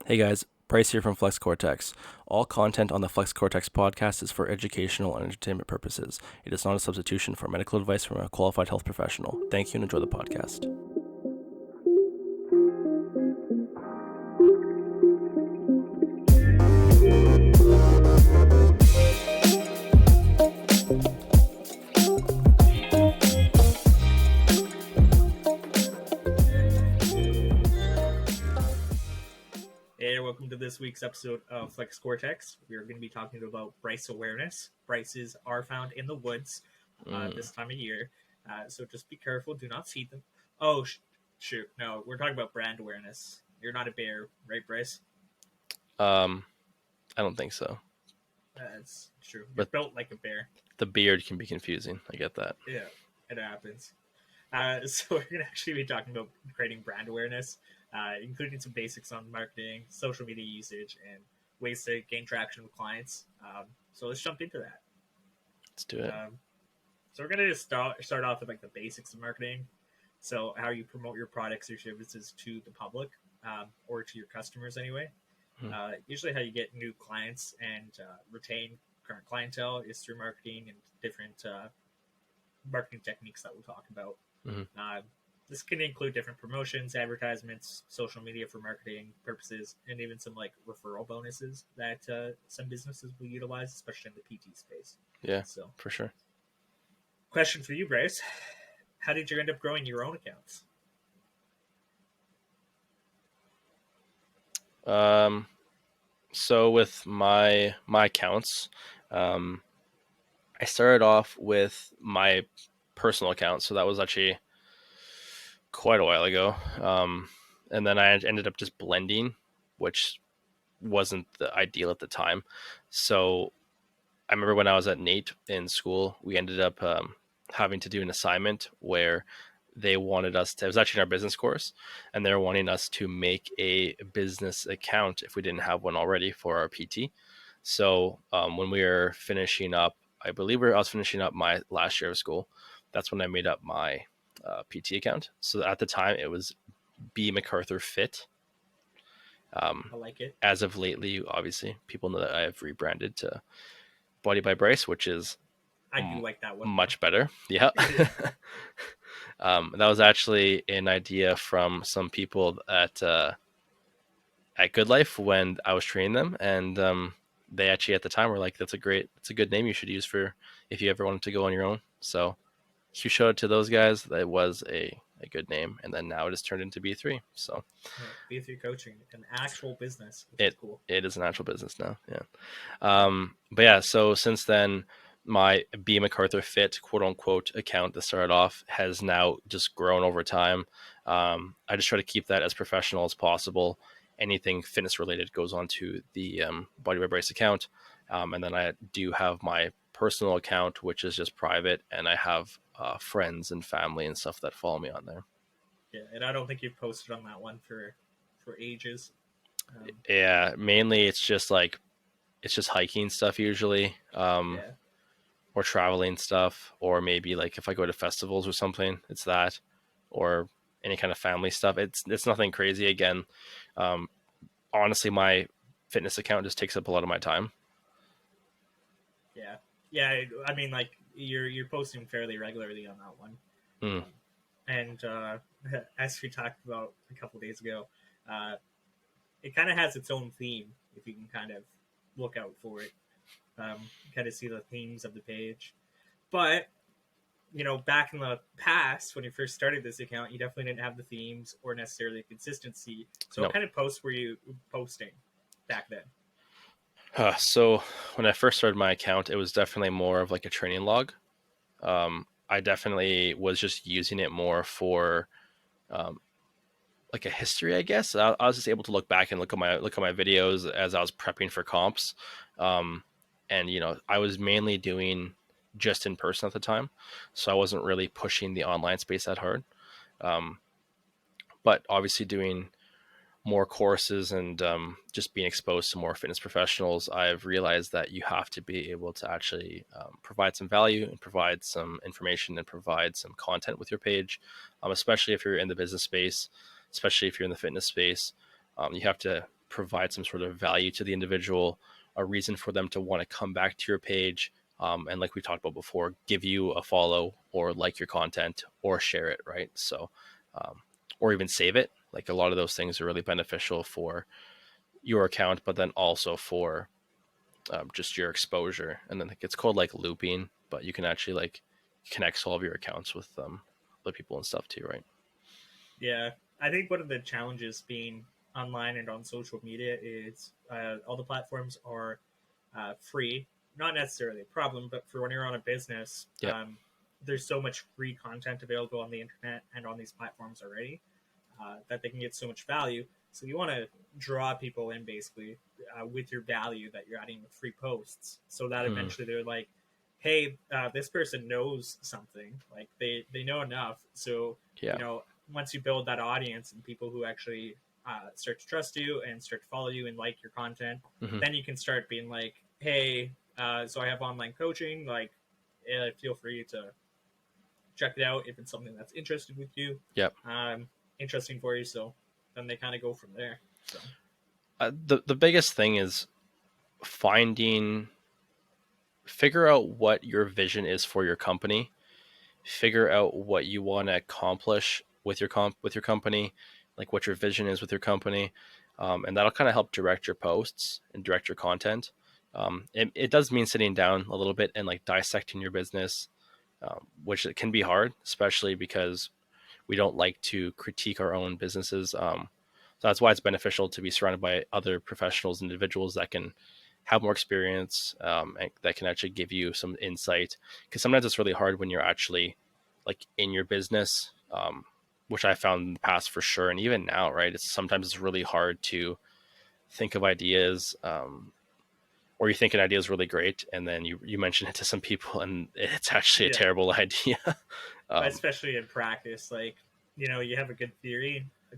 Hey guys, Bryce here from Cortex. All content on the Cortex podcast is for educational and entertainment purposes. It is not a substitution for medical advice from a qualified health professional. Thank you and enjoy the podcast. Hey, welcome to this week's episode of Cortex. We are going to be talking about Bryce awareness. Bryces are found in the woods this time of year, so just be careful. Do not feed them. Oh, shoot. No, we're talking about brand awareness. You're not a bear, right, Bryce? I don't think so. That's true. You're built like a bear. The beard can be confusing. I get that. Yeah, it happens. So we're going to actually be talking about creating brand awareness, including some basics on marketing, social media usage, and ways to gain traction with clients. So let's jump into that. Let's do it. So we're going to just start off with like the basics of marketing. So how you promote your products or services to the public or to your customers anyway. Usually how you get new clients and retain current clientele is through marketing and different marketing techniques that we'll talk about. This can include different promotions, advertisements, social media for marketing purposes, and even some like referral bonuses that some businesses will utilize, especially in the PT space. Yeah, so for sure. Question for you, Bryce. How did you end up growing your own accounts? So with my accounts, I started off with my personal account. So that was actually quite a while ago. And then I ended up just blending, which wasn't the ideal at the time. So I remember when I was at NATE in school, we ended up having to do an assignment where they wanted us to, it was actually in our business course, and they were wanting us to make a business account if we didn't have one already for our PT. So when we were finishing up, I was finishing up my last year of school. That's when I made up my PT account. So at the time it was B MacArthur Fit. I like it. As of lately, obviously, people know that I have rebranded to Body by Bryce, which is I do like that one much better. Yeah. That was actually an idea from some people at Good Life when I was training them, and they actually at the time were like, "It's a good name you should use for if you ever wanted to go on your own." So huge shout out to those guys. That was a good name, and then now it has turned into B3. So B3 Coaching, an actual business, which is cool. It is an actual business now. Yeah. But yeah, so since then, my B MacArthur Fit quote unquote account that started off has now just grown over time. I just try to keep that as professional as possible. Anything fitness related goes onto the Body by Bryce account, and then I do have my personal account, which is just private, and I have friends and family and stuff that follow me on there. Yeah, and I don't think you've posted on that one for ages. Yeah, mainly it's just hiking stuff usually, or traveling stuff, or maybe like if I go to festivals or something, it's that, or any kind of family stuff. It's nothing crazy. Again, honestly, my fitness account just takes up a lot of my time. Yeah. I mean, like you're posting fairly regularly on that one, and as we talked about a couple days ago, it kind of has its own theme. If you can kind of look out for it, kind of see the themes of the page. But back in the past when you first started this account, you definitely didn't have the themes or necessarily consistency. So what kind of posts were you posting back then? So when I first started my account, it was definitely more of like a training log. I definitely was just using it more for like a history, I guess. I was just able to look back and look at my videos as I was prepping for comps. And I was mainly doing just in person at the time, so I wasn't really pushing the online space that hard. But obviously doing more courses and just being exposed to more fitness professionals, I've realized that you have to be able to actually provide some value and provide some information and provide some content with your page, especially if you're in the business space, especially if you're in the fitness space. You have to provide some sort of value to the individual, a reason for them to want to come back to your page. And like we talked about before, give you a follow or like your content or share it, right? So, or even save it. Like a lot of those things are really beneficial for your account, but then also for just your exposure. And then it's called like looping, but you can actually like connect all of your accounts with other people and stuff too, right? Yeah, I think one of the challenges being online and on social media is all the platforms are free. Not necessarily a problem, but for when you're on a business, Yeah. there's so much free content available on the internet and on these platforms already that they can get so much value. So you want to draw people in basically with your value that you're adding with free posts, so that Hmm. eventually they're like, "Hey, this person knows something. Like they know enough." So Yeah. once you build that audience and people who actually start to trust you and start to follow you and like your content, Hmm. then you can start being like, "Hey, so I have online coaching. Like, feel free to check it out if it's something that's interested with you, Yep. um, interesting for you." So then they kind of go from there. So The biggest thing is finding figure out what your vision is for your company, figure out what you want to accomplish with your company, like what your vision is with your company, and that'll kind of help direct your posts and direct your content. It does mean sitting down a little bit and like dissecting your business, which it can be hard, especially because we don't like to critique our own businesses. So that's why it's beneficial to be surrounded by other professionals, individuals that can have more experience, and that can actually give you some insight. Because sometimes it's really hard when you're actually like in your business, which I found in the past for sure, and even now, right? It's really hard to think of ideas, or you think an idea is really great, and then you mention it to some people, and it's actually a yeah, terrible idea. but um, especially in practice, like you have a good theory, a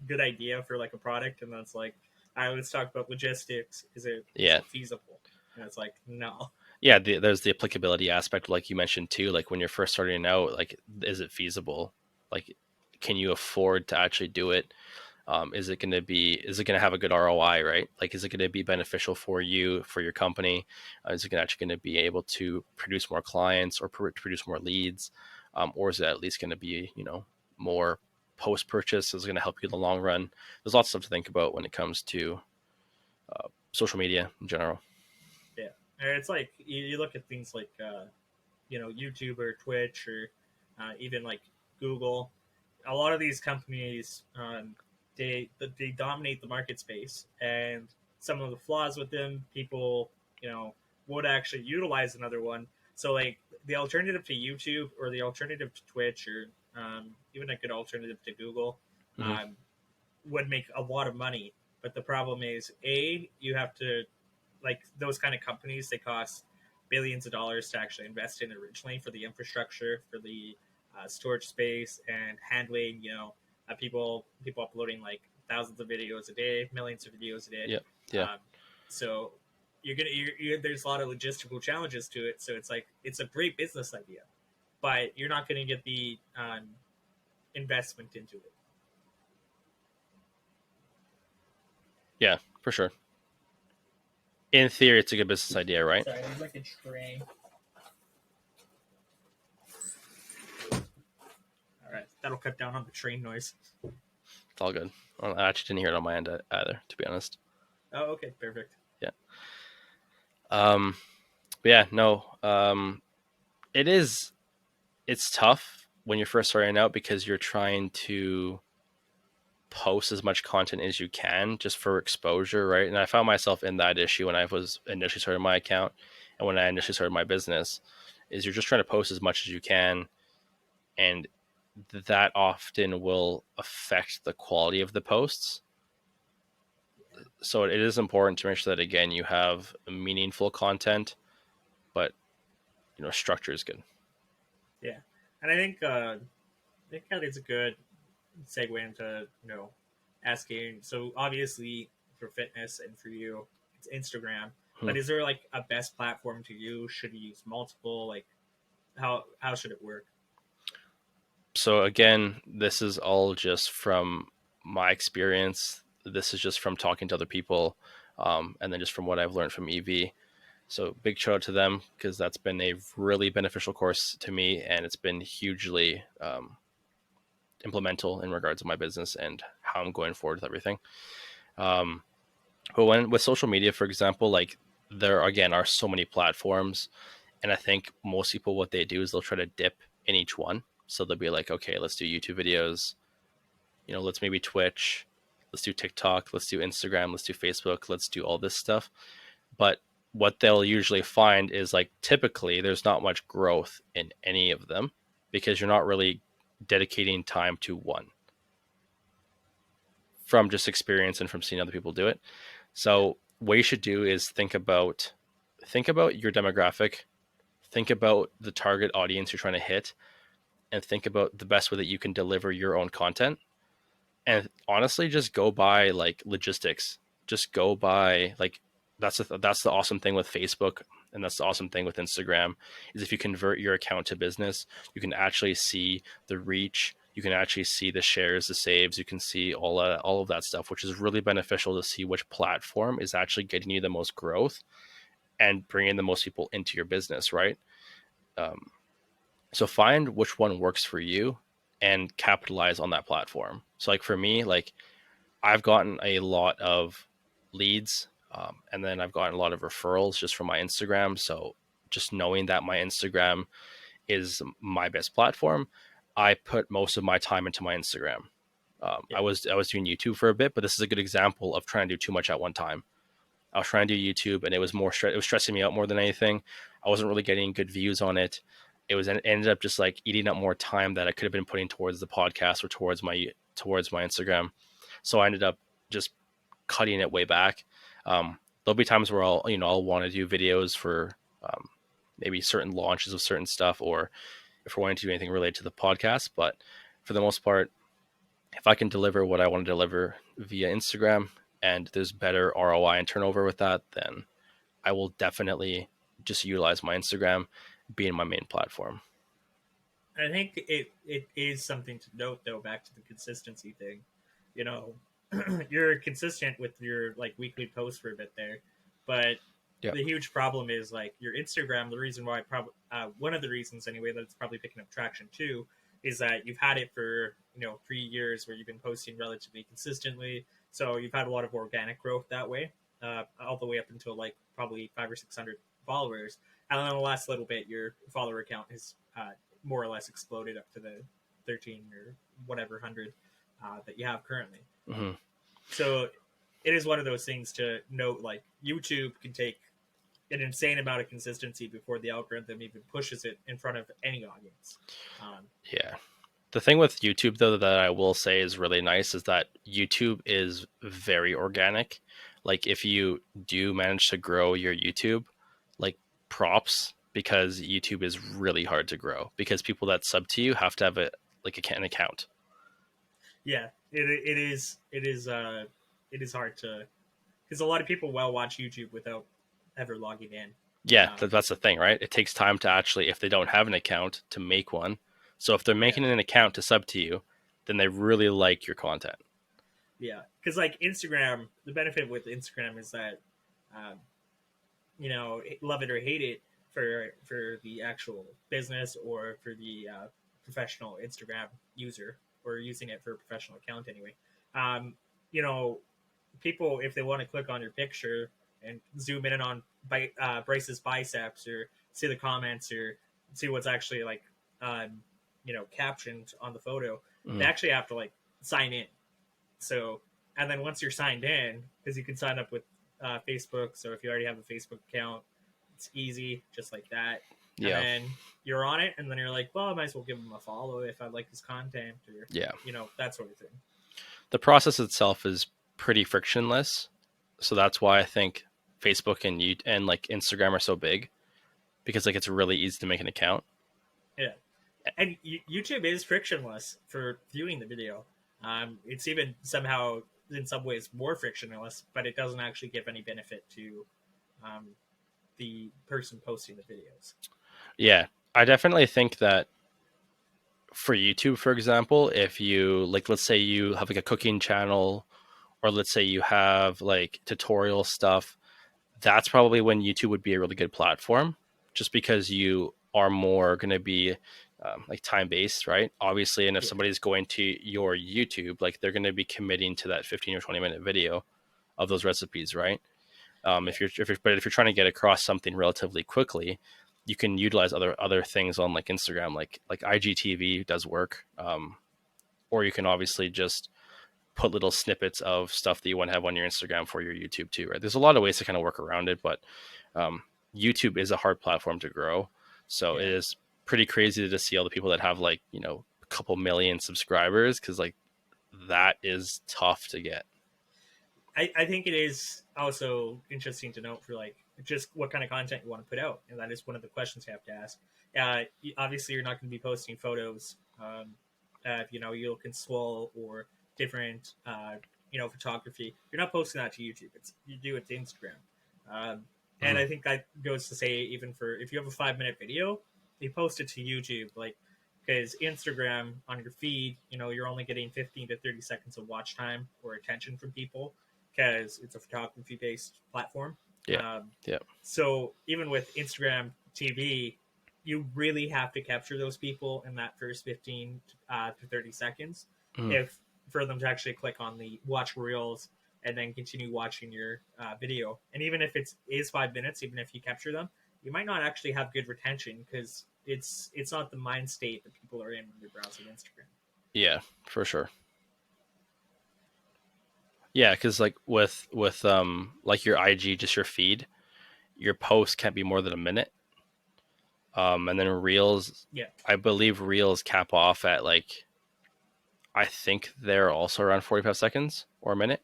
good idea for like a product, and that's like, I always talk about logistics. Is yeah, it feasible? And it's like, no. yeah, there's the applicability aspect, like you mentioned too. Like when you're first starting out, like is it feasible? Like, can you afford to actually do it? Is it going to have a good ROI, right? Like, is it going to be beneficial for you, for your company? Is it actually going to be able to produce more clients or produce more leads? Or is it at least going to be, more post purchase? Is it going to help you in the long run? There's lots of stuff to think about when it comes to social media in general. Yeah, and it's like you look at things like YouTube or Twitch or even like Google. A lot of these companies, they dominate the market space, and some of the flaws with them, people would actually utilize another one. So like the alternative to YouTube or the alternative to Twitch or even a good alternative to Google Hmm. um, would make a lot of money. But the problem is, you have to, like, those kind of companies, they cost billions of dollars to actually invest in originally for the infrastructure, for the storage space and handling. People uploading like thousands of videos a day, millions of videos a day. Yeah. Yeah. Um, so there's a lot of logistical challenges to it. So it's like it's a great business idea, but you're not going to get the investment into it. Yeah, for sure. In theory, it's a good business idea, right? Sorry, there's like a train. All right, that'll cut down on the train noise. It's all good. Well, I actually didn't hear it on my end either, to be honest. Oh, okay, perfect. Yeah. Um, but yeah, no. It is. It's tough when you're first starting out because you're trying to post as much content as you can just for exposure, right? And I found myself in that issue when I was initially starting my account and when I initially started my business. Is you're just trying to post as much as you can, and that often will affect the quality of the posts. So it is important to make sure that again you have meaningful content, but structure is good. Yeah, and I think that is a good segue into asking. So obviously for fitness and for you, it's Instagram. Hmm. But is there like a best platform to use? Should you use multiple? Like how should it work? So again, this is all just from my experience. this is just from talking to other people, and then just from what I've learned from EV. So big shout out to them, because that's been a really beneficial course to me, and it's been hugely implemental in regards to my business and how I'm going forward with everything. Um, but when with social media, for example, like there again are so many platforms, and I think most people what they do is they'll try to dip in each one. So they'll be like, okay, let's do YouTube videos, let's maybe Twitch, let's do TikTok, let's do Instagram, let's do Facebook, let's do all this stuff. But what they'll usually find is like typically there's not much growth in any of them, because you're not really dedicating time to one, from just experience and from seeing other people do it. Yeah. So what you should do is think about your demographic, think about the target audience you're trying to hit, and think about the best way that you can deliver your own content. And honestly, just go by like logistics. Just go by like that's the awesome thing with Facebook, and that's the awesome thing with Instagram, is if you convert your account to business, you can actually see the reach, you can actually see the shares, the saves, you can see all of that stuff, which is really beneficial to see which platform is actually getting you the most growth and bringing the most people into your business, right? Um, so find which one works for you and capitalize on that platform. So like for me, like I've gotten a lot of leads, and then I've gotten a lot of referrals just from my Instagram. So just knowing that my Instagram is my best platform, I put most of my time into my Instagram. Yeah. I was doing YouTube for a bit, but this is a good example of trying to do too much at one time. I was trying to do YouTube, and it was it was stressing me out more than anything. I wasn't really getting good views on it. It ended up just like eating up more time that I could have been putting towards the podcast or towards my Instagram. So I ended up just cutting it way back. There'll be times where I'll want to do videos for maybe certain launches of certain stuff, or if we're wanting to do anything related to the podcast. But for the most part, if I can deliver what I want to deliver via Instagram and there's better ROI and turnover with that, then I will definitely just utilize my Instagram being my main platform. I think it is something to note though, back to the consistency thing. You know, you're consistent with your like weekly posts for a bit there, but Yeah. the huge problem is like your Instagram. The reason why probably one of the reasons anyway that it's probably picking up traction too is that you've had it for 3 years where you've been posting relatively consistently. So you've had a lot of organic growth that way, all the way up until like probably 500 or 600 followers. And then the last little bit, your follower count has more or less exploded up to the 13 or whatever hundred that you have currently. Mm-hmm. So it is one of those things to note. Like YouTube can take an insane amount of consistency before the algorithm even pushes it in front of any audience. Yeah. The thing with YouTube, though, that I will say is really nice is that YouTube is very organic. Like, if you do manage to grow your YouTube, like, props, because YouTube is really hard to grow, because people that sub to you have to have an account. Yeah, it is hard to, because a lot of people will watch YouTube without ever logging in. Yeah, Um, that's the thing, right? It takes time to actually, if they don't have an account, to make one. So if they're yeah, making an account to sub to you, then they really like your content. yeah, because like Instagram, the benefit with Instagram is that, um, love it or hate it for the actual business or for the professional Instagram user or using it for a professional account anyway. Um, you know, people if they want to click on your picture and zoom in on Bryce's biceps or see the comments or see what's actually like captioned on the photo, they Mm, actually have to like sign in. So and then once you're signed in, because you can sign up with Facebook, so if you already have a Facebook account, it's easy, just like that. And yeah, then you're on it, and then you're like, well, I might as well give him a follow if I like his content or yeah. that sort of thing. The process itself is pretty frictionless, so that's why I think Facebook and like Instagram are so big, because like it's really easy to make an account. Yeah. And YouTube is frictionless for viewing the video. It's even somehow, in some ways, more frictionless, but it doesn't actually give any benefit to um, the person posting the videos. Yeah, I definitely think that for YouTube, for example, if you like, let's say you have like a cooking channel or let's say you have like tutorial stuff, that's probably when YouTube would be a really good platform, just because you are more going to be like time based, right? Obviously, and if Yeah, somebody's going to your YouTube, like they're going to be committing to that 15 or 20-minute video of those recipes, right? yeah, If you're trying to get across something relatively quickly, you can utilize other things on like Instagram, like IGTV does work, or you can obviously just put little snippets of stuff that you want to have on your Instagram for your YouTube too, right? There's a lot of ways to kind of work around it, but um, YouTube is a hard platform to grow. So it yeah. is pretty crazy to see all the people that have like, a couple million subscribers, because like that is tough to get. I think it is also interesting to note for like just what kind of content you want to put out, and that is one of the questions you have to ask. Obviously, you're not going to be posting photos, you'll console or different, photography. You're not posting that to YouTube. You do it to Instagram, and Mm-hmm. I think that goes to say even for if you have a 5 minute video, you post it to YouTube, like because Instagram on your feed, you're only getting 15 to 30 seconds of watch time or attention from people because it's a photography based platform. Yeah. Um, Yeah. so even with Instagram TV, you really have to capture those people in that first 15 to 30 seconds Mm-hmm. if for them to actually click on the watch reels and then continue watching your video. And even if it is 5 minutes, even if you capture them, you might not actually have good retention because it's not the mind state that people are in when they're browsing Instagram. Yeah, for sure. Yeah, because like with like your IG, just your feed, your post can't be more than a minute. And then reels, Yeah, I believe reels cap off at like, I think they're also around 45 seconds or a minute.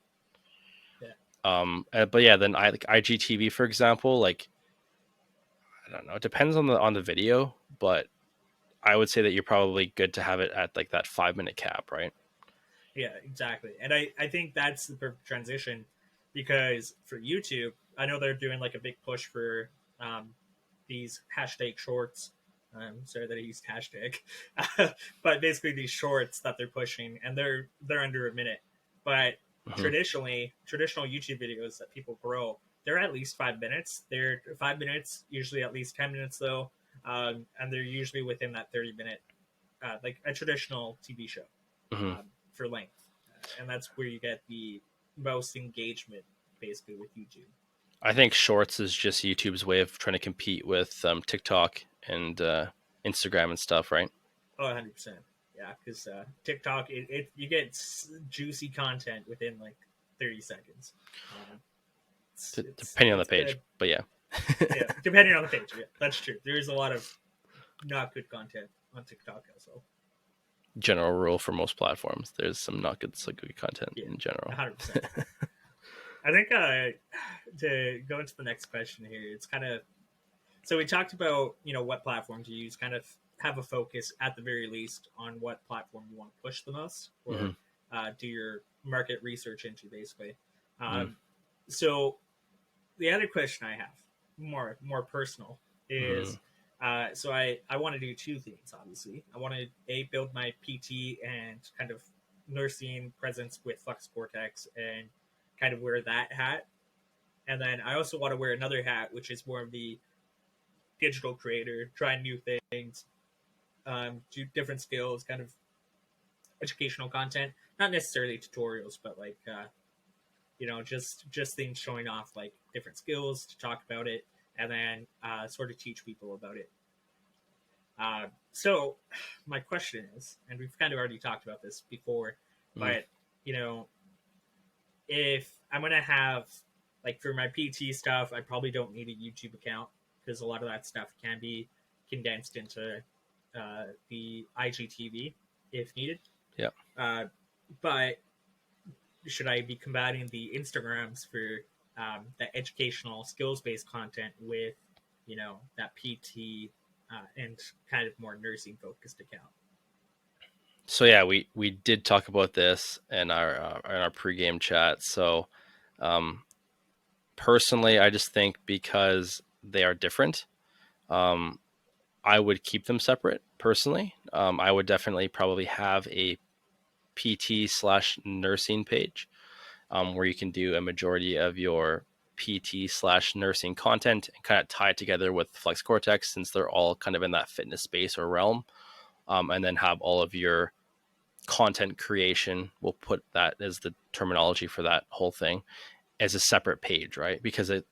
yeah. But yeah, then I like IGTV, for example, like I don't know, it depends on the video, but I would say that you're probably good to have it at like that 5 minute cap, right? Yeah, exactly. And I think that's the perfect transition because for YouTube, I know they're doing like a big push for um, these hashtag shorts. Sorry that I used hashtag, but basically these shorts that they're pushing, and they're under a minute. But Hmm. traditional YouTube videos that people grow, they're at least 5 minutes. They're 5 minutes, usually at least 10 minutes though, and they're usually within that 30 minute, like a traditional TV show Hmm. for length, and that's where you get the most engagement basically with YouTube. I think Shorts is just YouTube's way of trying to compete with TikTok and Instagram and stuff, right? Oh, 100%. Yeah, because TikTok, you get juicy content within like 30 seconds. Um, Depending on the it's page, good. but yeah. Yeah, depending on the page. Yeah, that's true. There is a lot of not good content on TikTok also. General rule for most platforms, there's some not good, so good content Yeah, in general. 100%. I think to go into the next question here, it's kind of so we talked about what platform to use, kind of have a focus at the very least on what platform you want to push the most, Hmm. or do your market research into basically. Hmm. Um, so the other question I have, more personal, Hmm. is so I want to do two things. Obviously, I want to build my PT and kind of nursing presence with Flux Cortex and kind of wear that hat, and then I also want to wear another hat, which is more of the digital creator, trying new things, do different skills, kind of educational content, not necessarily tutorials, but like just things showing off like different skills to talk about it, and then sort of teach people about it. So my question is, and we've kind of already talked about this before, Hmm. but you know, if I'm gonna have like for my PT stuff, I probably don't need a YouTube account because a lot of that stuff can be condensed into the IGTV if needed. Yeah. Uh, but should I be combating the Instagrams for that educational skills based content with, that PT and kind of more nursing focused account? So yeah, we did talk about this in our pregame chat. So um, personally, I just think because they are different, um, I would keep them separate. Personally, I would definitely probably have a PT slash nursing page, where you can do a majority of your PT/nursing content and kind of tie it together with Flex Cortex, since they're all kind of in that fitness space or realm. And then have all of your content creation, we'll put that as the terminology for that whole thing, as a separate page, right? Because it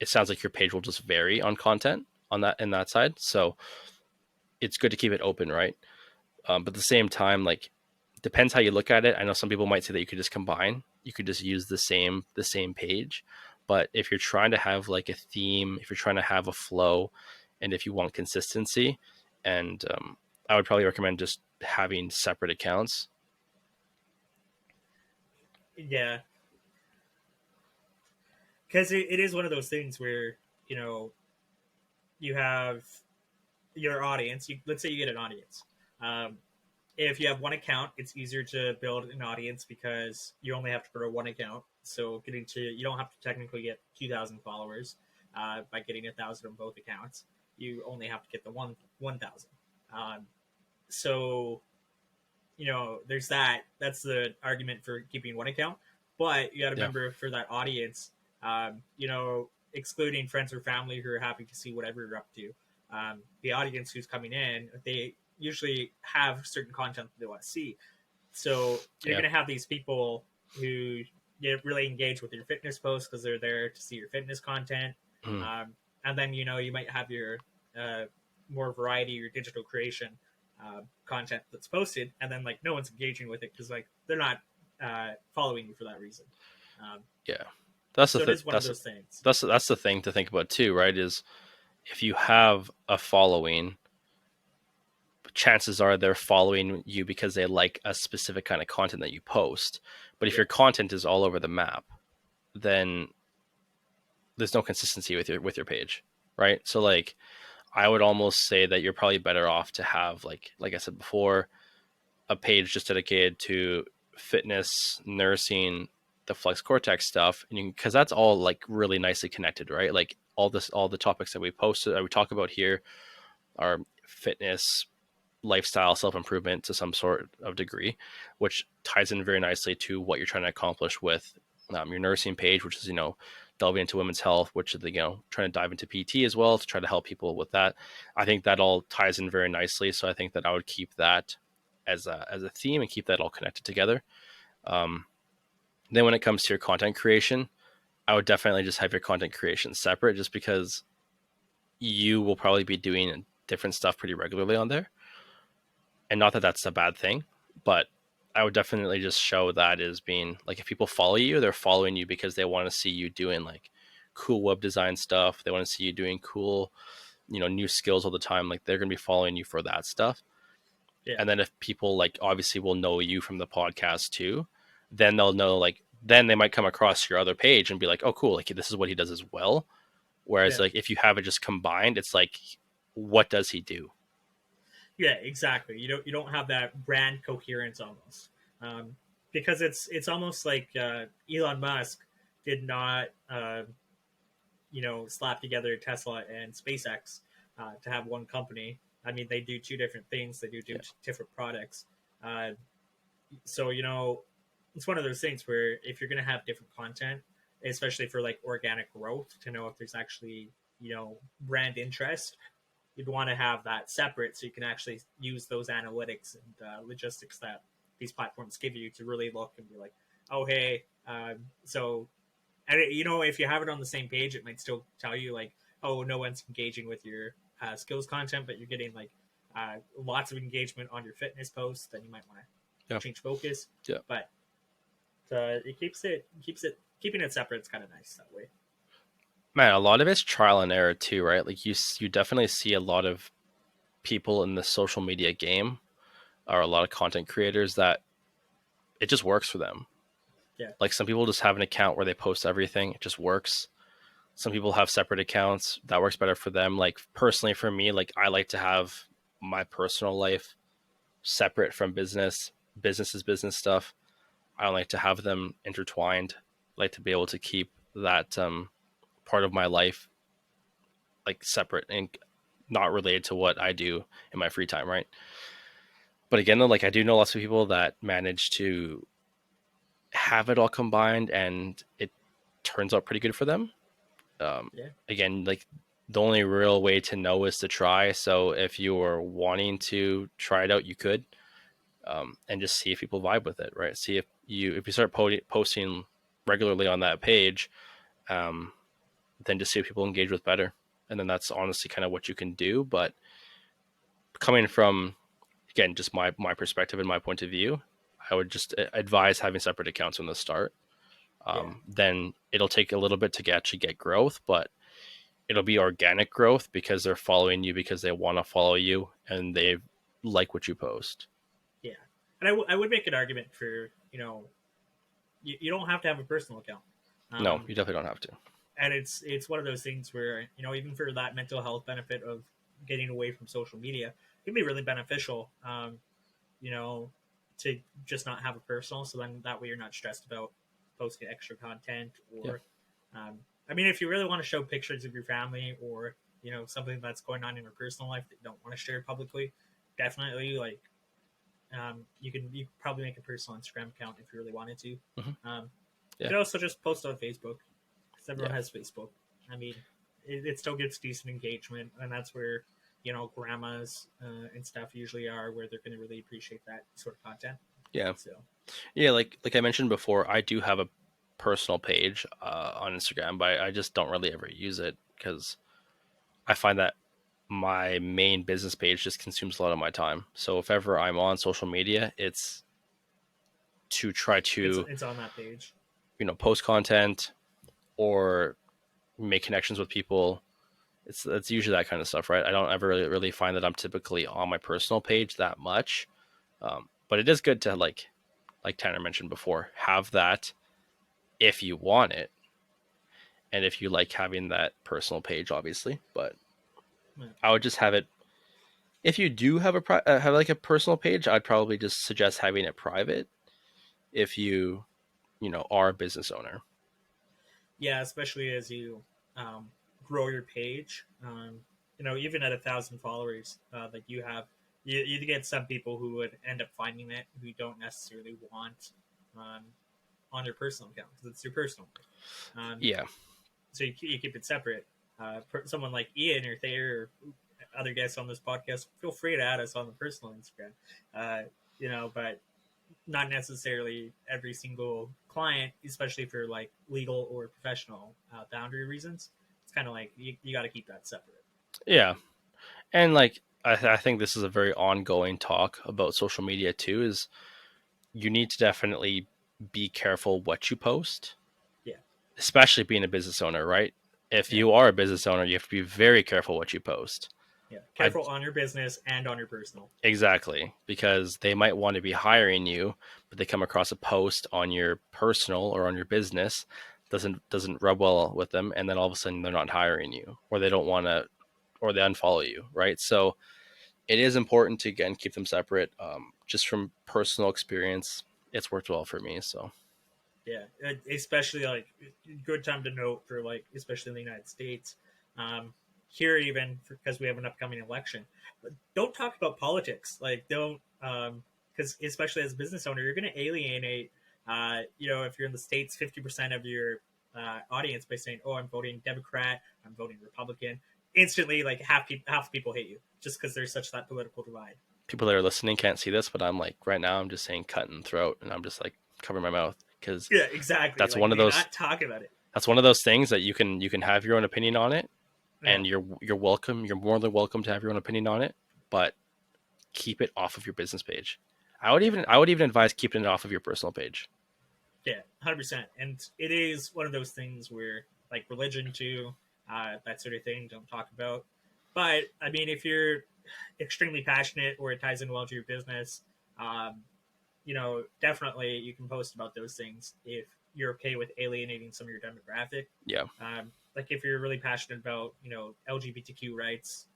sounds like your page will just vary on content on that in that side. So it's good to keep it open, right? But at the same time, like, depends how you look at it. I know some people might say that you could just combine, you could just use the same page. But if you're trying to have like a theme, if you're trying to have a flow, and if you want consistency, and I would probably recommend just having separate accounts. Yeah, because it is one of those things where you know you have your audience. Let's say you get an audience. Um, if you have one account, it's easier to build an audience because you only have to grow one account. So you don't have to technically get 2,000 followers by getting 1,000 on both accounts. You only have to get the 1,000. Um, so there's that. That's the argument for keeping one account. But you got to Yeah. remember for that audience, excluding friends or family who are happy to see whatever you're up to, the audience who's coming in, they usually have certain content that they want to see. So you're Yeah. going to have these people who get really engaged with your fitness posts because they're there to see your fitness content. Mm. And then, you might have your uh, more variety, your digital creation content that's posted, and then like no one's engaging with it because like they're not following you for that reason. Um, Yeah. That's the so it th- is one of those things. that's the thing to think about too, right? Is if you have a following, chances are they're following you because they like a specific kind of content that you post. But if Yeah, your content is all over the map, then there's no consistency with your page, right? So like I would almost say that you're probably better off to have, like I said before, a page just dedicated to fitness, nursing, the Flex Cortex stuff, and because that's all like really nicely connected, right? Like all the topics that we posted, that we talk about here, are fitness, lifestyle, self improvement to some sort of degree, which ties in very nicely to what you're trying to accomplish with your nursing page, which is delving into women's health, which is trying to dive into PT as well to try to help people with that. I think that all ties in very nicely, so I think that I would keep that as a theme and keep that all connected together. Um, then when it comes to your content creation, I would definitely just have your content creation separate, just because you will probably be doing different stuff pretty regularly on there. And not that that's a bad thing, but I would definitely just show that as being like, if people follow you, they're following you because they want to see you doing like cool web design stuff. They want to see you doing cool, new skills all the time. Like, they're going to be following you for that stuff. yeah, And then if people like obviously will know you from the podcast too, then they'll know, like, then they might come across your other page and be like, oh, cool, like this is what he does as well. Whereas yeah, like if you have it just combined, it's like, what does he do? yeah. Exactly. You don't have that brand coherence almost, because it's almost like Elon Musk did not slap together Tesla and SpaceX to have one company. I mean, they do two different things. They do Yeah. different products. Uh, so it's one of those things where if you're going to have different content, especially for like organic growth, to know if there's actually brand interest, you'd want to have that separate so you can actually use those analytics and logistics that these platforms give you to really look and be like, oh hey, so and if you have it on the same page, it might still tell you like, oh, no one's engaging with your skills content, but you're getting like lots of engagement on your fitness posts. Then you might want Yeah. to change focus. Yeah. But it keeping it separate. It's kind of nice that way. Man, a lot of it's trial and error too, right? Like you definitely see a lot of people in the social media game, or a lot of content creators, that it just works for them. Yeah, Like, some people just have an account where they post everything, it just works. Some people have separate accounts that works better for them. Like, personally for me, like, I like to have my personal life separate from business. Business is business stuff. I don't like to have them intertwined. I like to be able to keep that part of my life like separate and not related to what I do in my free time, right? But again, though, like, I do know lots of people that manage to have it all combined and it turns out pretty good for them. Um, Yeah. Again, like the only real way to know is to try. So if you were wanting to try it out, you could, and just see if people vibe with it, right? See if you start posting regularly on that page, um, then just see if people engage with better, and then that's honestly kind of what you can do. But coming from, again, just my perspective and my point of view, I would just advise having separate accounts from the start. Yeah. Then it'll take a little bit to actually get growth, but it'll be organic growth because they're following you because they want to follow you and they like what you post. Yeah. And I would make an argument for, you don't have to have a personal account. No, Um, you definitely don't have to. and it's one of those things where, even for that mental health benefit of getting away from social media, it can be really beneficial, you know, to just not have a personal. So then that way you're not stressed about posting extra content Yeah. or, um, I mean, if you really want to show pictures of your family or, something that's going on in your personal life that you don't want to share publicly, definitely like, you could probably make a personal Instagram account if you really wanted to. Hmm. You Yeah. could also just post on Facebook because everyone Yeah. has Facebook. I mean, it still gets decent engagement, and that's where grandmas and stuff usually are, where they're going to really appreciate that sort of content. Yeah. So Yeah. Like I mentioned before, I do have a personal page on Instagram, but I just don't really ever use it because I find that my main business page just consumes a lot of my time. So if ever I'm on social media, it's to try it's to, it's on that page. post content or make connections with people. It's usually that kind of stuff, right? I don't ever really find that I'm typically on my personal page that much. But it is good to like Tanner mentioned before, have that if you want it and if you like having that personal page, obviously. But Yeah. I would just have it. If you do have have like a personal page, I'd probably just suggest having it private if you are a business owner. Yeah, especially as you um, grow your page. Even at 1,000 followers, like you get some people who would end up finding it who don't necessarily want um, on their personal account because it's your personal. Yeah. So you keep it separate. Someone like Ian or Thayer or other guests on this podcast, feel free to add us on the personal Instagram. But not necessarily every single client, especially for like legal or professional boundary reasons. It's kind of like you got to keep that separate. Yeah. And like I think this is a very ongoing talk about social media too, is you need to definitely be careful what you post, Yeah, especially being a business owner, right? If yeah, you are a business owner, you have to be very careful what you post. yeah. I Careful on your business and on your personal. Exactly, because they might want to be hiring you, but they come across a post on your personal or on your business doesn't rub well with them, and then all of a sudden they're not hiring you, or they don't want to, or they unfollow you, right? So it is important to again keep them separate. Just from personal experience, it's worked well for me. So Yeah, especially like good time to note for like especially in the United States. Here even because we have an upcoming election, but don't talk about politics. Like don't because especially as a business owner, you're going to alienate. If you're in the states, 50% of your audience by saying, "Oh, I'm voting Democrat, I'm voting Republican." Instantly, like half people hate you just because there's such that political divide. people that are listening can't see this, but I'm like right now I'm just saying cut and throat, and I'm just like covering my mouth because Yeah, exactly. that's Like one of do those not talk about it. that's one of those things that you can have your own opinion on it, Yeah. and you're welcome. You're more than welcome to have your own opinion on it, but keep it off of your business page. Yeah. I would even advise keeping it off of your personal page. Yeah, 100%. And it is one of those things where, like religion too, that sort of thing, don't talk about. But I mean, if you're extremely passionate or it ties in well to your business, um, definitely you can post about those things if you're okay with alienating some of your demographic. Yeah. Like if you're really passionate about, LGBTQ rights,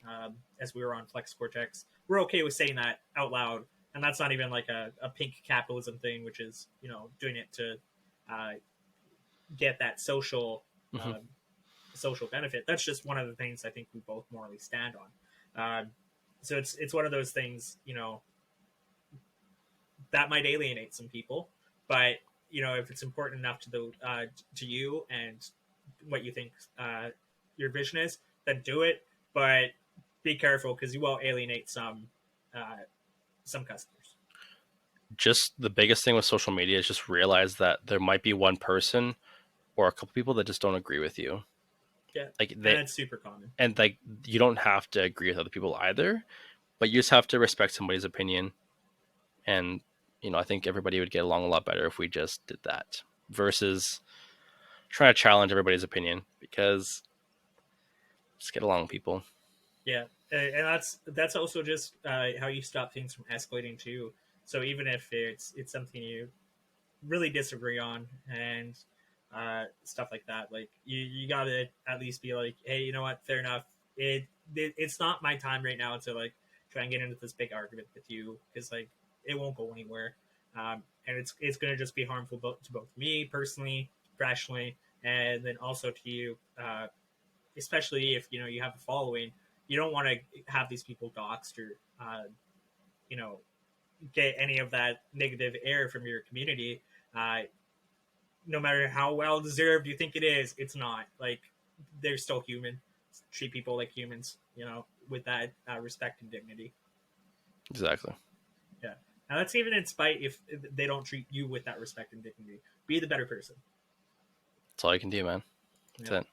as we were on Flex Cortex, we're okay with saying that out loud. And that's not even like a pink capitalism thing, which is, doing it to uh, get that Hmm. social benefit. That's just one of the things I think we both morally stand on. So it's one of those things, that might alienate some people, but if it's important enough to you and what you think your vision is, then do it. But be careful because you will alienate some customers. Just the biggest thing with social media is just realize that there might be one person or a couple people that just don't agree with you. Yeah, Like and they it's super common. and like you don't have to agree with other people either, but you just have to respect somebody's opinion. And I think everybody would get along a lot better if we just did that versus trying to challenge everybody's opinion because just get along with people. Yeah, and that's also just how you stop things from escalating too. So even if it's something you really disagree on and stuff like that, like you gotta at least be like, hey, you know what? Fair enough. It's not my time right now to like try and get into this big argument with you because like it won't go anywhere, and it's gonna just be harmful to both me personally, professionally, and then also to you. Especially if you have a following, you don't want to have these people doxxed or you know get any of that negative air from your community. Uh, no matter how well deserved you think it is, it's not. Like they're still human. Treat people like humans, with that respect and dignity. Exactly. Yeah. Now that's even in spite if they don't treat you with that respect and dignity. Be the better person. That's all you can do, man. That's Yeah. it.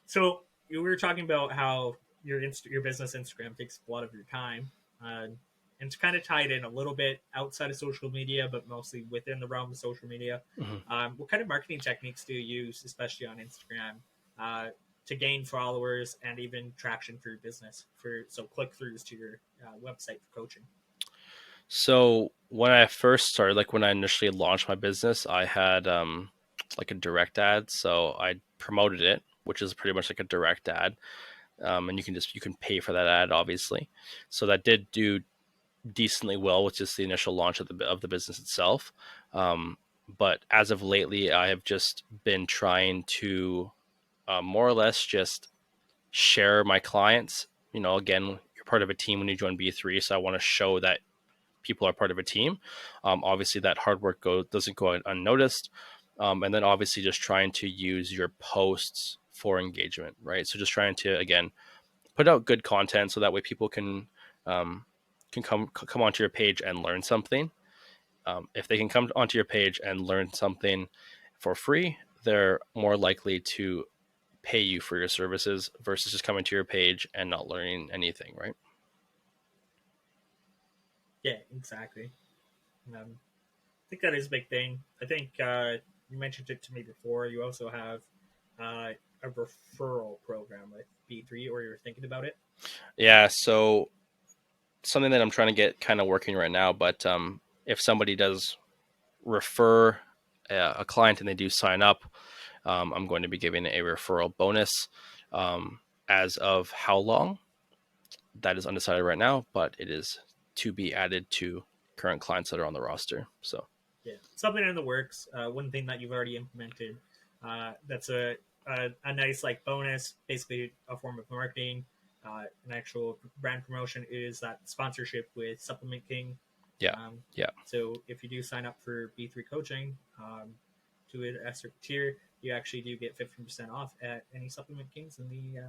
So we were talking about how your business Instagram takes a lot of your time, uh, and it's kind of tied in a little bit outside of social media, but mostly within the realm of social media. Mhm. What kind of marketing techniques do you use, especially on Instagram, uh, to gain followers and even traction for your business? So click throughs to your website for coaching. So when I first started, like when I initially launched my business, I had like a direct ad. So I promoted it, which is pretty much like a direct ad. And you can pay for that ad, obviously. So that did do decently well with just the initial launch of the business itself. Um, but as of lately, I have just been trying to more or less just share my clients. Again, you're part of a team when you join B3, so I want to show that people are part of a team. Obviously, that hard work doesn't go unnoticed. And then obviously just trying to use your posts for engagement, right? So just trying to, again, put out good content so that way people can come onto your page and learn something. If they can come onto your page and learn something for free, they're more likely to pay you for your services versus just coming to your page and not learning anything, right? Yeah, exactly. I think that is a big thing. I think you mentioned it to me before. You also have a referral program with B3, or you're thinking about it. Yeah. So something that I'm trying to get kind of working right now, but if somebody does refer a client and they do sign up, I'm going to be giving a referral bonus. As of how long, that is undecided right now, but it is to be added to current clients that are on the roster. So Yeah, something in the works. One thing that you've already implemented that's a nice like bonus, basically a form of marketing, an actual brand promotion is that sponsorship with Supplement King. yeah, Um, yeah, so if you do sign up for B3 coaching to a certain tier, you actually do get 15% off at any Supplement Kings in the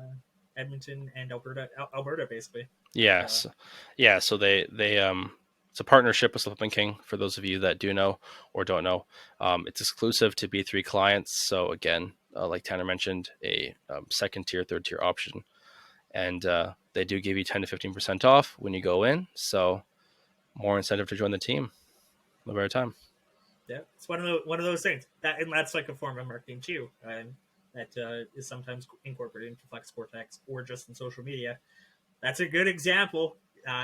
Edmonton and Alberta basically. So yes, yeah. So they it's a partnership with Slip and King. For those of you that do know or don't know, it's exclusive to B3 clients. So again, like Tanner mentioned, a second tier, third tier option, and they do give you 10 to 15% off when you go in. So more incentive to join the team. The very time. yeah, it's one of those things and that's like a form of marketing too, and that is sometimes incorporated into Flex Cortex or just in social media. That's a good example.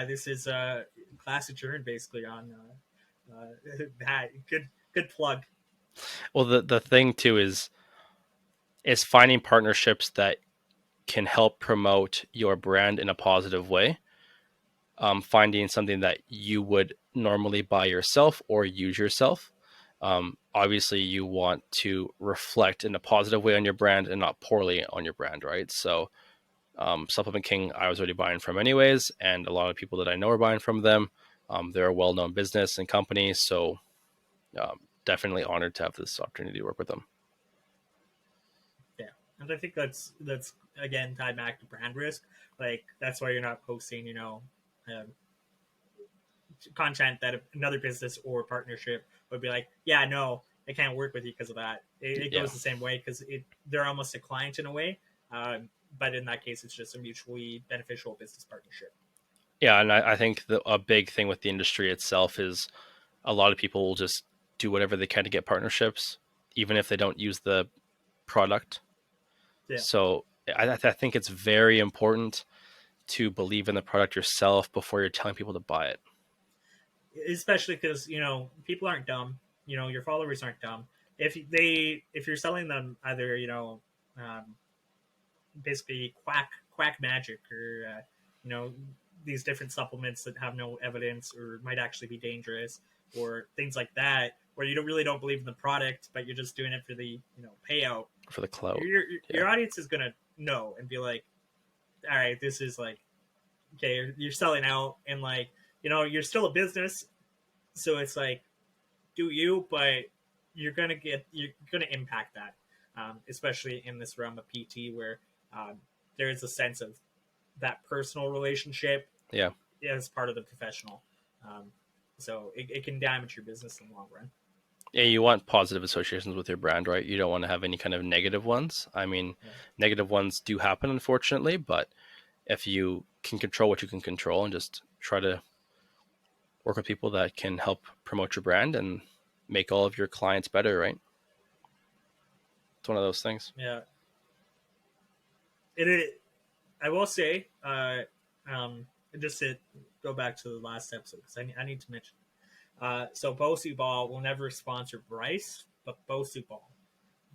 This is a class adjourned basically on that. Good plug. Well, the thing too is finding partnerships that can help promote your brand in a positive way. Finding something that you would normally buy yourself or use yourself. Obviously, you want to reflect in a positive way on your brand and not poorly on your brand, right? So, Supplement King, I was already buying from anyways, and a lot of people that I know are buying from them. They're a well known business and company. So, definitely honored to have this opportunity to work with them. Yeah, and I think that's again tied back to brand risk. Like that's why you're not posting, um, content that another business or partnership would be like, yeah, no, I can't work with you because of that. It Yeah. goes the same way because they're almost a client in a way, but in that case, it's just a mutually beneficial business partnership. Yeah, and I think a big thing with the industry itself is a lot of people will just do whatever they can to get partnerships, even if they don't use the product. Yeah, So I think it's very important to believe in the product yourself before you're telling people to buy it. especially because people aren't dumb. Your followers aren't dumb. If you're selling them either um, basically quack magic or you know these different supplements that have no evidence or might actually be dangerous or things like that, where you don't really don't believe in the product but you're just doing it for the payout, For the clout. Yeah. your audience is gonna know and be like, all right, this is like, okay, you're selling out, and like you're still a business, so it's like, do you, but you're gonna impact that, especially in this realm of PT where um, there is a sense of that personal relationship Yeah. as part of the professional. Um, so it can damage your business in the long run. Yeah, you want positive associations with your brand, right? You don't want to have any kind of negative ones. I mean, Yeah. negative ones do happen, unfortunately, but if you can control what you can control and just try to work with people that can help promote your brand and make all of your clients better, right? It's one of those things. Yeah. It I will say, um, just to go back to the last episode because I need to mention. So Bosu Ball will never sponsor Bryce, but Bosu Ball,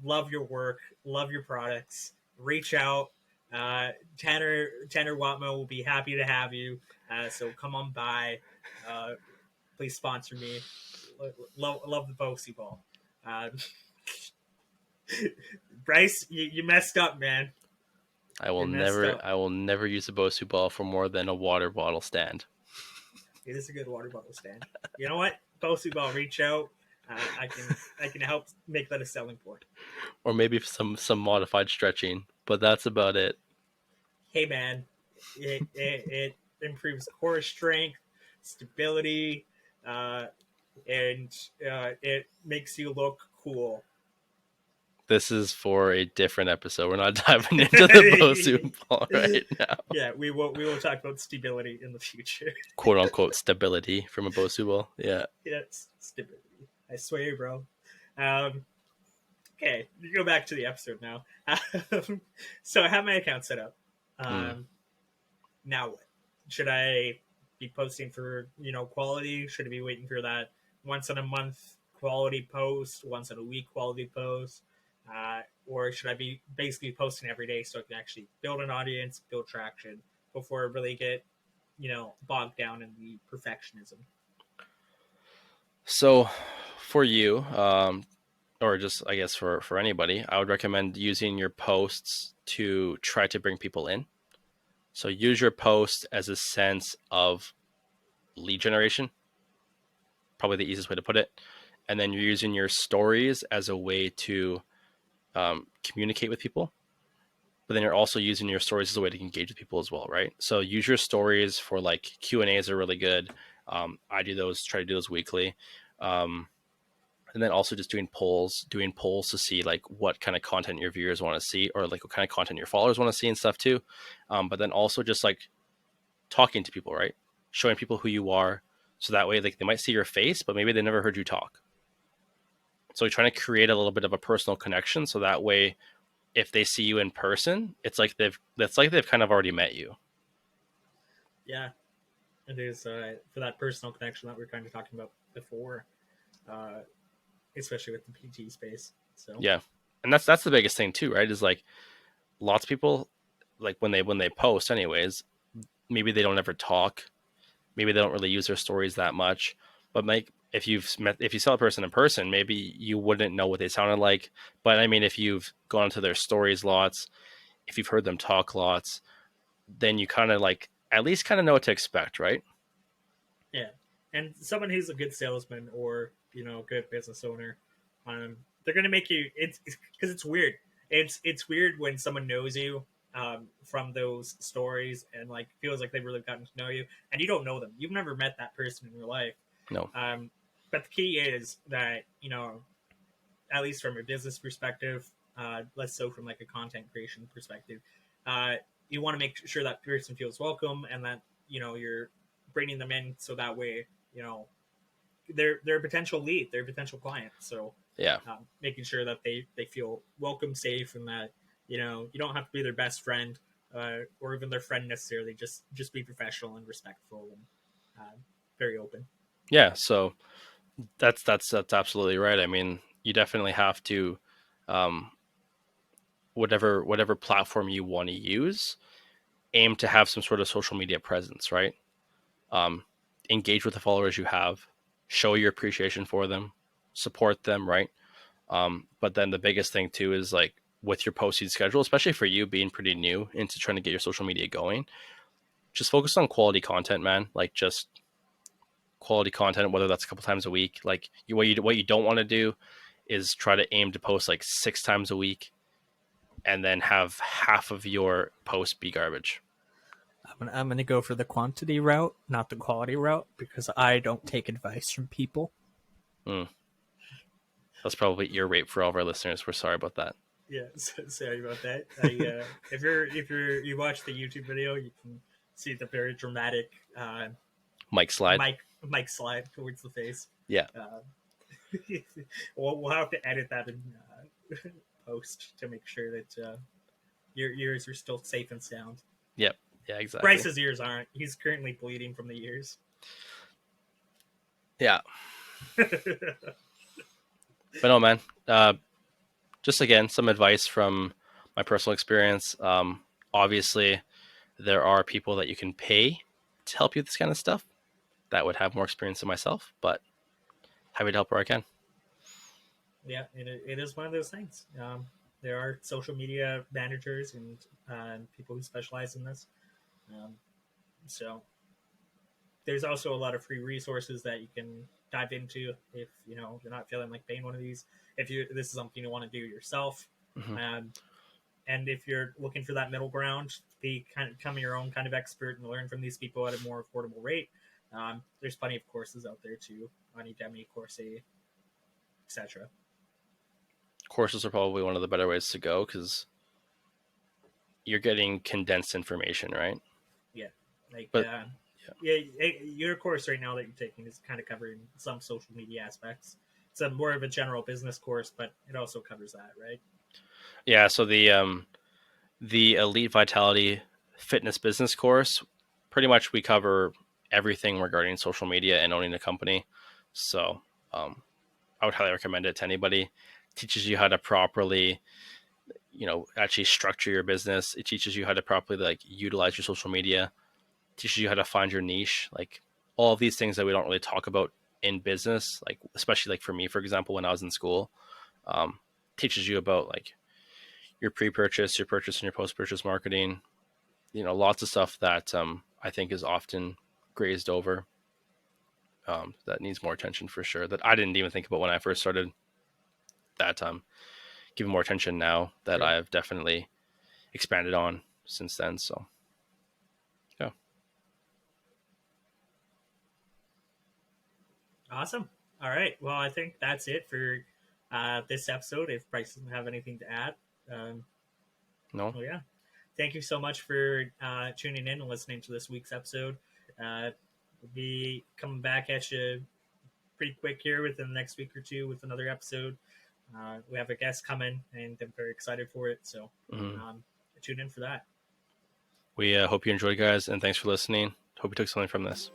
love your work, love your products. Reach out. Tanner Watmo will be happy to have you. So come on by. Uh, please sponsor me. Love the Bosu Ball. Uh, Bryce, you messed up, man. You messed up. I will never use a Bosu ball for more than a water bottle stand. It is a good water bottle stand. You know what? Bosu Ball, reach out. I can help make that a selling point. Or maybe some modified stretching, but that's about it. Hey man, it improves core strength, stability, uh, and it makes you look cool. This is for a different episode. We're not diving into the Bosu ball right now. Yeah, we will talk about stability in the future. Quote unquote stability from a Bosu ball. Yeah. Yes, stability. I swear, bro. Um, okay, you go back to the episode now. So I have my account set up. Mm. Um, now what? Should I be posting for quality? Should I be waiting for that once in a month quality post, once in a week quality post, or should I be basically posting every day so I can actually build an audience, build traction before I really get bogged down in the perfectionism? So for you, or just I guess for anybody, I would recommend using your posts to try to bring people in. So use your post as a sense of lead generation, probably the easiest way to put it. And then you're using your stories as a way to communicate with people. But then you're also using your stories as a way to engage with people as well, right? So use your stories for like Q&As are really good. I do those, try to do those weekly. Um, and then also just doing polls to see like what kind of content your viewers want to see, or like what kind of content your followers want to see and stuff too. But then also just like talking to people, right? Showing people who you are, so that way like they might see your face, but maybe they never heard you talk. So you're trying to create a little bit of a personal connection, so that way if they see you in person, it's like they've kind of already met you. Yeah, it is for that personal connection that we were kind of talking about before, uh, especially with the PT space. So Yeah, and that's the biggest thing too, right? Is like lots of people, like when they post anyways, maybe they don't ever talk, maybe they don't really use their stories that much, but like if you saw a person in person, maybe you wouldn't know what they sounded like. But I mean, if you've gone into their stories lots, if you've heard them talk lots, then you kind of like at least kind of know what to expect, right? yeah, and someone who's a good salesman or good business owner, they're gonna make you. It's because it's weird. It's weird when someone knows you from those stories and like feels like they've really gotten to know you, and you don't know them. You've never met that person in your life. No. But the key is that at least from a business perspective, less so from like a content creation perspective, you want to make sure that person feels welcome and that you're bringing them in so that way they're a potential lead, they're a potential client. So Yeah. making sure that they feel welcome, safe, and that you don't have to be their best friend or even their friend necessarily. Just be professional and respectful and very open. Yeah. So that's absolutely right. I mean, you definitely have to, um, whatever platform you want to use, aim to have some sort of social media presence, right? Um, Engage with the followers you have, show your appreciation for them, support them, right? But then the biggest thing too is like with your posting schedule, especially for you being pretty new into trying to get your social media going, just focus on quality content, man. Like just quality content, whether that's a couple times a week. Like what you don't want to do is try to aim to post like 6 times a week and then have half of your post be garbage. I'm gonna go for the quantity route, not the quality route, because I don't take advice from people. Mm. That's probably ear rape for all of our listeners. We're sorry about that. Yeah, sorry about that. If you watch the YouTube video, you can see the very dramatic Mike slide. Mike slide towards the face. Yeah. We'll have to edit that in post to make sure that your ears are still safe and sound. Yep. Yeah, exactly. Bryce's ears aren't. He's currently bleeding from the ears. Yeah. But no, man. Just again, some advice from my personal experience. Obviously, there are people that you can pay to help you with this kind of stuff that would have more experience than myself, but happy to help where I can. Yeah, it is one of those things. There are social media managers and people who specialize in this. So there's also a lot of free resources that you can dive into if you're not feeling like paying one of these. If this is something you want to do yourself, Mm-hmm. and if you're looking for that middle ground, become your own kind of expert and learn from these people at a more affordable rate. There's plenty of courses out there too on Udemy, Coursera, etc. Courses are probably one of the better ways to go because you're getting condensed information, right? Yeah, like But your course right now that you're taking is kind of covering some social media aspects. It's a more of a general business course, but it also covers that, right? yeah, so the Elite Vitality Fitness Business course, pretty much we cover everything regarding social media and owning a company. So I would highly recommend it to anybody. It teaches you how to properly, actually structure your business. It teaches you how to properly like utilize your social media. It teaches you how to find your niche. Like all of these things that we don't really talk about in business, like especially like for me, for example, when I was in school, teaches you about like your pre-purchase, your purchase, and your post-purchase marketing. Lots of stuff that I think is often grazed over. That needs more attention for sure. That I didn't even think about when I first started. That given more attention now that Sure. I've definitely expanded on since then. So, yeah. Awesome. All right. Well, I think that's it for this episode. If Bryce doesn't have anything to add, No. well, yeah. Thank you so much for tuning in and listening to this week's episode. We'll be coming back at you pretty quick here within the next week or two with another episode. We have a guest coming, and I'm very excited for it. So tune in for that. We hope you enjoyed, guys, and thanks for listening. Hope you took something from this.